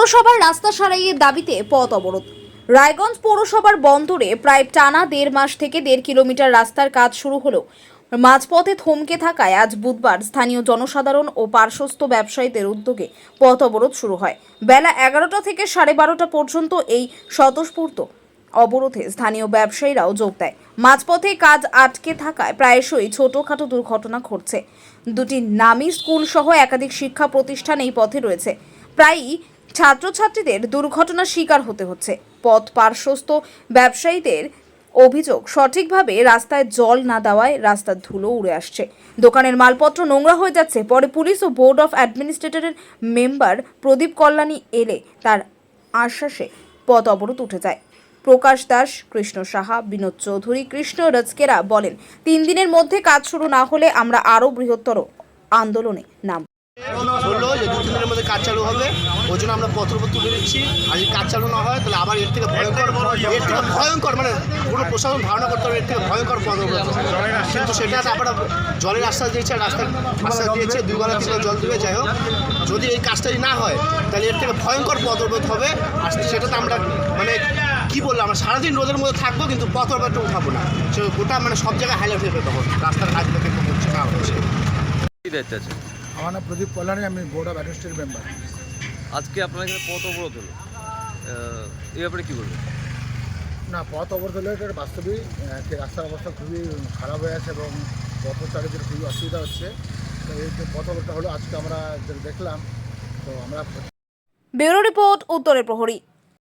পৌরসভার রাস্তা সারাইয়ের দাবিতে পথ অবরোধ। রায়গঞ্জ পৌরসভার বন্দরে প্রায় টানা 1.5 মাস থেকে 1.5 কিলোমিটার রাস্তার কাজ শুরু হলেও মাঝপথে থমকে থাকায় আজ বুধবার স্থানীয় জনসাধারণ ও পার্শ্বস্থ ব্যবসায়ীদের উদ্যোগে পথ অবরোধ শুরু হয়। বেলা 11টা থেকে 12:30 পর্যন্ত এই স্বতঃস্ফূর্ত অবরোধে স্থানীয় ব্যবসায়ীরাও যোগ দেয়। মাঝপথে কাজ আটকে থাকায় প্রায়শই ছোটখাটো দুর্ঘটনা ঘটছে। দুটি নামী স্কুল সহ একাধিক শিক্ষা প্রতিষ্ঠান এই পথে রয়েছে। প্রায়ই ছাত্রছাত্রীদের দুর্ঘটনার শিকার হতে হচ্ছে। পথ পার্শ্বস্থ ব্যবসায়ীদের অভিযোগ, সঠিকভাবে রাস্তায় জল না দেওয়ায় রাস্তার ধুলো উড়ে আসছে, দোকানের মালপত্র নোংরা হয়ে যাচ্ছে। পরে পুলিশ ও বোর্ড অফ অ্যাডমিনিস্ট্রেটরের মেম্বার প্রদীপ কল্যাণী এলে তার আশ্বাসে পথ অবরোধ উঠে যায়। প্রকাশ দাস, কৃষ্ণ সাহা, বিনোদ চৌধুরী, কৃষ্ণ রজকেরা বলেন, 3 দিনের মধ্যে কাজ শুরু না হলে আমরা আরও বৃহত্তর আন্দোলনে নামব। বললো যে 2-3 দিনের মধ্যে কাজ চালু হবে, ওই জন্য আমরা পত্রপত্র তুলে দিচ্ছি। আর যদি কাজ চালু না হয় তাহলে আবার এর থেকে ভয়ঙ্কর মানে কোনো প্রশাসন ধারণা করতে হবে এর থেকে ভয়ঙ্কর পদক্ষেপ। কিন্তু সেটা আমরা জলের আশ্বাস দিয়েছে, রাস্তার আশ্বাস দিয়েছে, 2 বেলা 3 বেলা জল দেবে। যাই হোক, যদি এই কাজটাই না হয় তাহলে এর থেকে ভয়ঙ্কর পদক্ষেপ হবে। আর সেটাতে আমরা মানে কী বললাম, আমরা সারাদিন রোদের মধ্যে থাকবো কিন্তু পথটা উঠাবো না। সে গোটা মানে সব জায়গায় হাইলাইট হয়ে যাবে তখন রাস্তার কাজগুলোকে হচ্ছে না হচ্ছে। আমার নাম প্রদীপ কল্যাণী, আমি বোর্ড অফ অ্যাডমিনিস্ট্রেটিভ মেম্বার। আজকে আপনার এখানে পথ অবরোধ হলো, এই ব্যাপারে কী বলবেন? না, পথ অবরোধ হলে এটা বাস্তবিক রাস্তার অবস্থা খুবই খারাপ হয়ে আছে এবং পথচারীদের খুবই অসুবিধা হচ্ছে। তো এই যে পথ অবরোধটা হলো আজকে আমরা দেখলাম, তো আমরা ব্যুরো রিপোর্ট, উত্তরের প্রহরী।